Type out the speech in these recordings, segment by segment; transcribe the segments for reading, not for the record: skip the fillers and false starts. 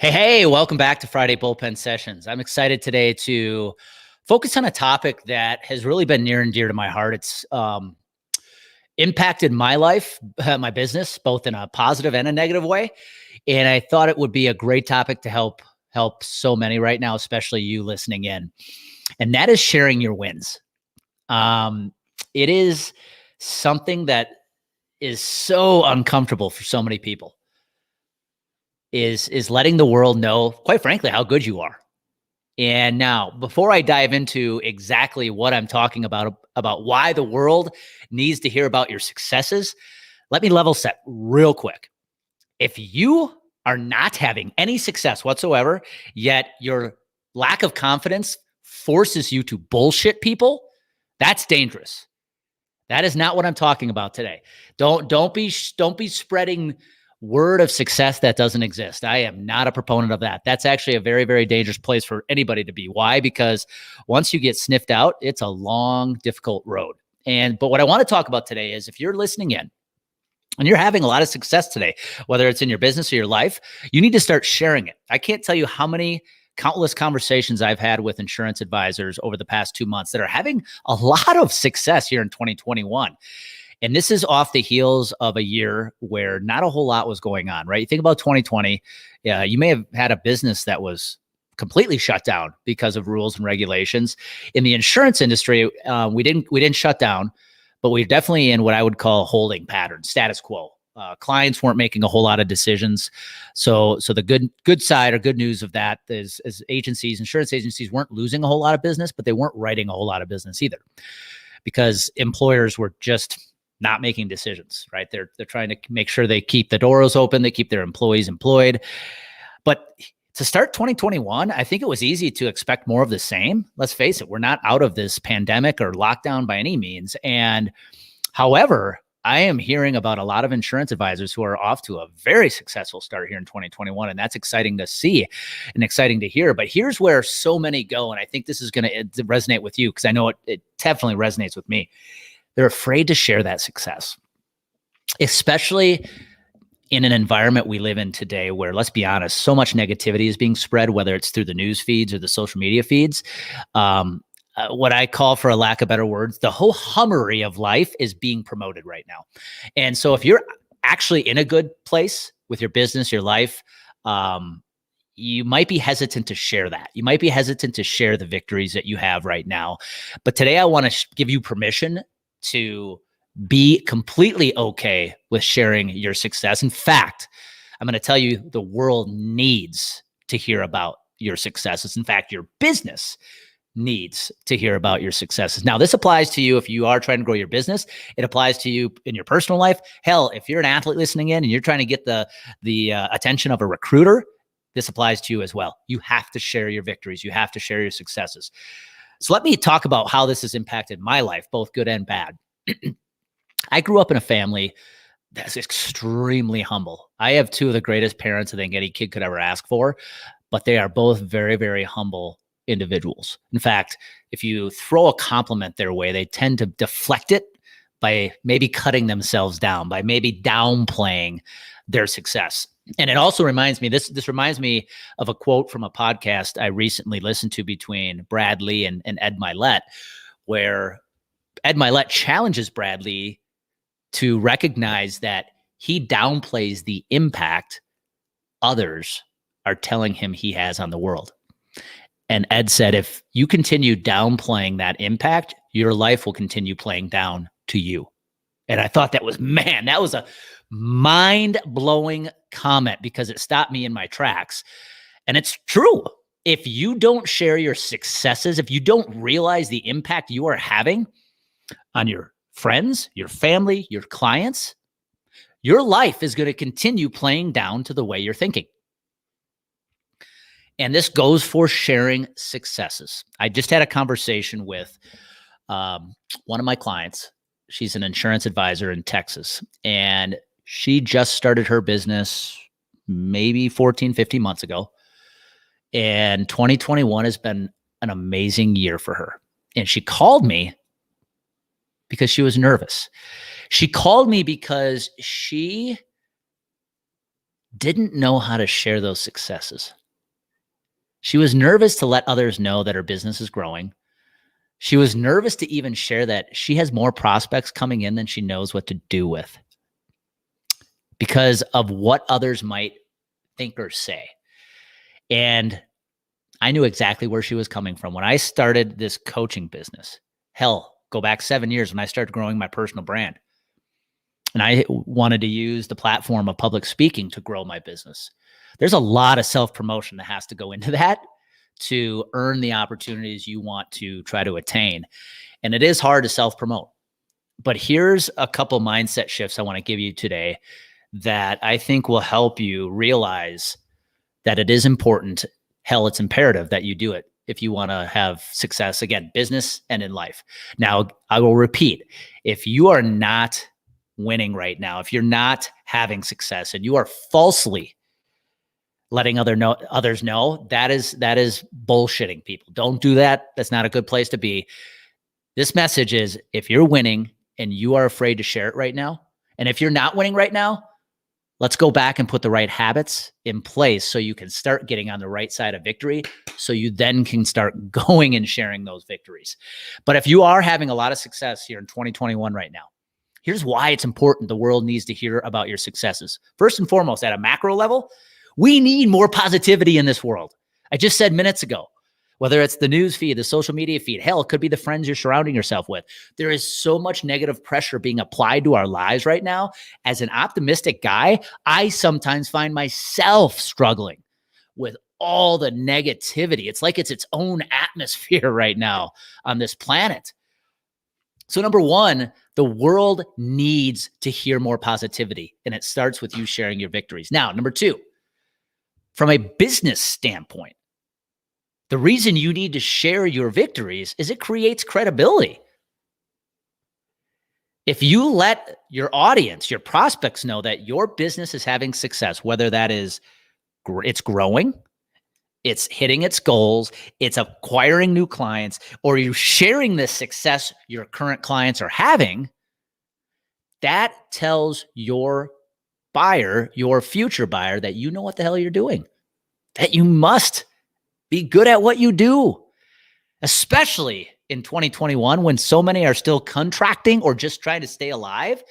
Hey, welcome back to Friday Bullpen Sessions. I'm excited today to focus on a topic that has really been near and dear to my heart. It's impacted my life, my business, both in a positive and a negative way. And I thought it would be a great topic to help so many right now, especially you listening in. And that is sharing your wins. It is something that is so uncomfortable for so many people. Is letting the world know, quite frankly, how good you are. And now, before I dive into exactly what I'm talking about why the world needs to hear about your successes, let me level set real quick. If you are not having any success whatsoever, yet your lack of confidence forces you to bullshit people, that's dangerous. That is not what I'm talking about today. Don't be spreading word of success that doesn't exist. I am not a proponent of that. That's actually a very, very dangerous place for anybody to be. Why? Because once you get sniffed out, it's a long, difficult road. But what I want to talk about today is if you're listening in and you're having a lot of success today, whether it's in your business or your life, you need to start sharing it. I can't tell you how many countless conversations I've had with insurance advisors over the past 2 months that are having a lot of success here in 2021. And this is off the heels of a year where not a whole lot was going on, right? You think about 2020, you may have had a business that was completely shut down because of rules and regulations. In the insurance industry, we didn't shut down, but we're definitely in what I would call holding pattern, status quo. Clients weren't making a whole lot of decisions. So the good side or good news of that is insurance agencies weren't losing a whole lot of business, but they weren't writing a whole lot of business either because employers were just not making decisions, right? They're trying to make sure they keep the doors open, they keep their employees employed. But to start 2021, I think it was easy to expect more of the same. Let's face it, we're not out of this pandemic or lockdown by any means. And however, I am hearing about a lot of insurance advisors who are off to a very successful start here in 2021. And that's exciting to see and exciting to hear. But here's where so many go. And I think this is going to resonate with you because I know it definitely resonates with me. They're afraid to share that success, especially in an environment we live in today where, let's be honest, so much negativity is being spread, whether it's through the news feeds or the social media feeds. What I call, for a lack of better words, the whole hummery of life is being promoted right now. And so if you're actually in a good place with your business, your life, you might be hesitant to share that. You might be hesitant to share the victories that you have right now. But today I want to give you permission to be completely okay with sharing your success. In fact, I'm going to tell you the world needs to hear about your successes. In fact, your business needs to hear about your successes. Now, this applies to you if you are trying to grow your business. It applies to you in your personal life. Hell, if you're an athlete listening in and you're trying to get the attention of a recruiter, this applies to you as well. You have to share your victories. You have to share your successes. So let me talk about how this has impacted my life, both good and bad. I grew up in a family that's extremely humble. I have two of the greatest parents I think any kid could ever ask for, but they are both very, very humble individuals. In fact, if you throw a compliment their way, they tend to deflect it by maybe cutting themselves down, by maybe downplaying their success. And it also reminds me, this reminds me of a quote from a podcast I recently listened to between Brad Lee and Ed Milet, where Ed Milet challenges Brad Lee to recognize that he downplays the impact others are telling him he has on the world. And Ed said, if you continue downplaying that impact, your life will continue playing down to you. And I thought that was a mind-blowing comment because it stopped me in my tracks. And it's true. If you don't share your successes, if you don't realize the impact you are having on your friends, your family, your clients, your life is going to continue playing down to the way you're thinking. And this goes for sharing successes. I just had a conversation with one of my clients. She's an insurance advisor in Texas, and she just started her business maybe 14, 15 months ago. And 2021 has been an amazing year for her. And she called me because she was nervous. She called me because she didn't know how to share those successes. She was nervous to let others know that her business is growing. She was nervous to even share that she has more prospects coming in than she knows what to do with because of what others might think or say. And I knew exactly where she was coming from. When I started this coaching business, hell, go back 7 years when I started growing my personal brand. And I wanted to use the platform of public speaking to grow my business. There's a lot of self-promotion that has to go into that to earn the opportunities you want to try to attain. And it is hard to self-promote. But here's a couple mindset shifts I want to give you today that I think will help you realize that it is important. Hell, it's imperative that you do it if you want to have success, again, business and in life. Now, I will repeat, if you are not winning right now, if you're not having success and you are falsely letting others know, that is bullshitting people. Don't do that. That's not a good place to be. This message is, if you're winning and you are afraid to share it right now, and if you're not winning right now, let's go back and put the right habits in place so you can start getting on the right side of victory, so you then can start going and sharing those victories. But if you are having a lot of success here in 2021 right now, here's why it's important the world needs to hear about your successes. First and foremost, at a macro level, we need more positivity in this world. I just said minutes ago, whether it's the news feed, the social media feed, hell, it could be the friends you're surrounding yourself with. There is so much negative pressure being applied to our lives right now. As an optimistic guy, I sometimes find myself struggling with all the negativity. It's like it's its own atmosphere right now on this planet. So number one, the world needs to hear more positivity, and it starts with you sharing your victories. Now, number two, from a business standpoint, the reason you need to share your victories is it creates credibility. If you let your audience, your prospects know that your business is having success, whether that is it's growing, it's hitting its goals, it's acquiring new clients, or you're sharing the success your current clients are having, that tells your buyer, your future buyer, that you know what the hell you're doing, that you must be good at what you do, especially in 2021 when so many are still contracting or just trying to stay alive.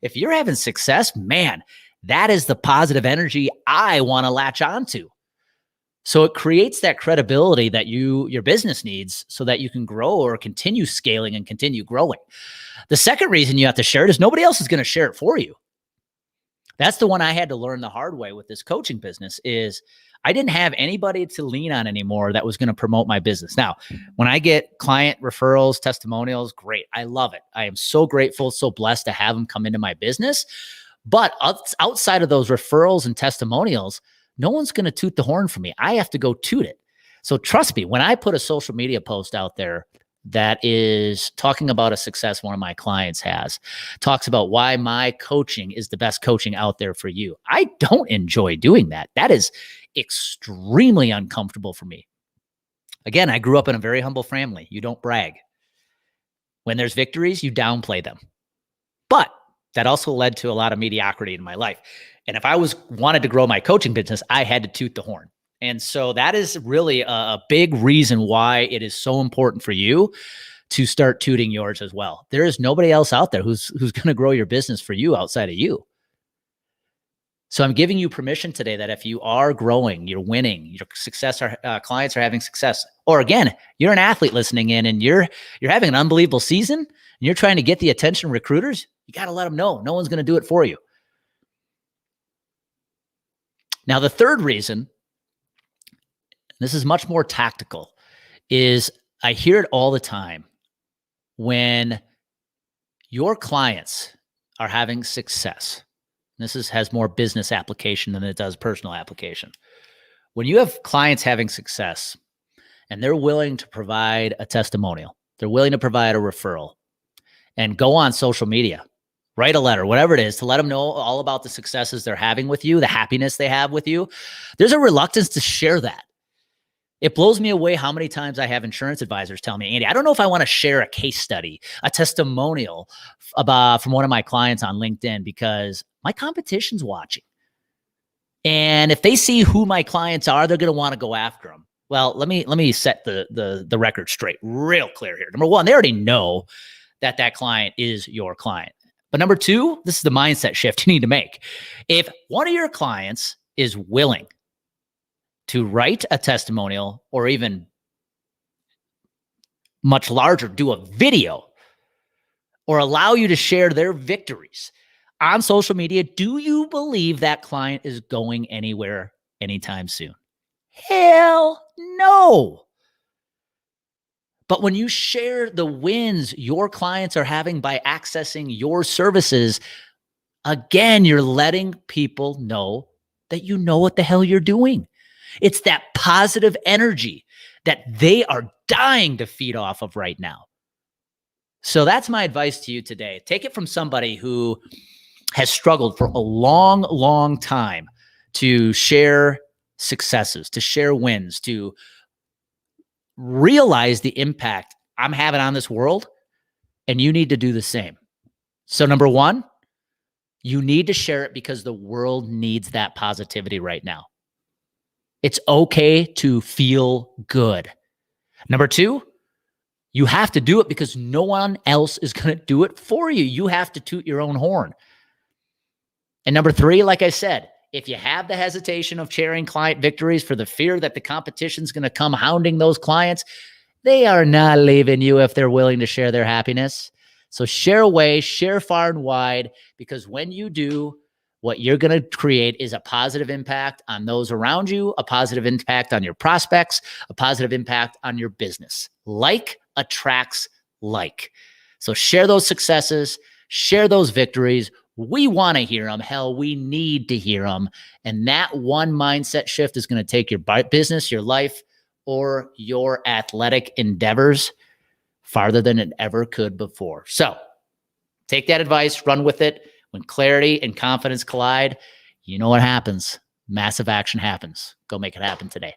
If you're having success, man, that is the positive energy I want to latch onto. So it creates that credibility that your business needs so that you can grow or continue scaling and continue growing. The second reason you have to share it is nobody else is going to share it for you. That's the one I had to learn the hard way with this coaching business is I didn't have anybody to lean on anymore that was going to promote my business. Now, when I get client referrals, testimonials, great. I love it. I am so grateful, so blessed to have them come into my business. But outside of those referrals and testimonials, no one's going to toot the horn for me. I have to go toot it. So trust me, when I put a social media post out there that is talking about a success one of my clients has, talks about why my coaching is the best coaching out there for you, I don't enjoy doing that. That is extremely uncomfortable for me. Again, I grew up in a very humble family. You don't brag. When there's victories, you downplay them. But that also led to a lot of mediocrity in my life. And if I wanted to grow my coaching business, I had to toot the horn. And so that is really a big reason why it is so important for you to start tooting yours as well. There is nobody else out there who's going to grow your business for you outside of you. So I'm giving you permission today that if you are growing, you're winning, your clients are having success, or again, you're an athlete listening in and you're having an unbelievable season and you're trying to get the attention of recruiters, you got to let them know. No one's going to do it for you. Now, the third reason, this is much more tactical, is I hear it all the time when your clients are having success. This has more business application than it does personal application. When you have clients having success and they're willing to provide a testimonial, they're willing to provide a referral and go on social media, write a letter, whatever it is, to let them know all about the successes they're having with you, the happiness they have with you, there's a reluctance to share that. It blows me away how many times I have insurance advisors tell me, Andy, I don't know if I want to share a case study, a testimonial from one of my clients on LinkedIn because my competition's watching. And if they see who my clients are, they're going to want to go after them. Well, let me set the record straight, real clear here. Number one, they already know that client is your client. But number two, this is the mindset shift you need to make. If one of your clients is willing to write a testimonial, or even much larger, do a video, or allow you to share their victories on social media, do you believe that client is going anywhere anytime soon? Hell no. But when you share the wins your clients are having by accessing your services, again, you're letting people know that you know what the hell you're doing. It's that positive energy that they are dying to feed off of right now. So that's my advice to you today. Take it from somebody who has struggled for a long, long time to share successes, to share wins, to realize the impact I'm having on this world, and you need to do the same. So number one, you need to share it because the world needs that positivity right now. It's okay to feel good. Number two, you have to do it because no one else is going to do it for you. You have to toot your own horn. And number three, like I said, if you have the hesitation of sharing client victories for the fear that the competition's going to come hounding those clients, they are not leaving you if they're willing to share their happiness. So share away, share far and wide, because when you do, what you're going to create is a positive impact on those around you, a positive impact on your prospects, a positive impact on your business. Like attracts like. So share those successes, share those victories. We want to hear them. Hell, we need to hear them. And that one mindset shift is going to take your business, your life, or your athletic endeavors farther than it ever could before. So take that advice, run with it. When clarity and confidence collide, you know what happens. Massive action happens. Go make it happen today.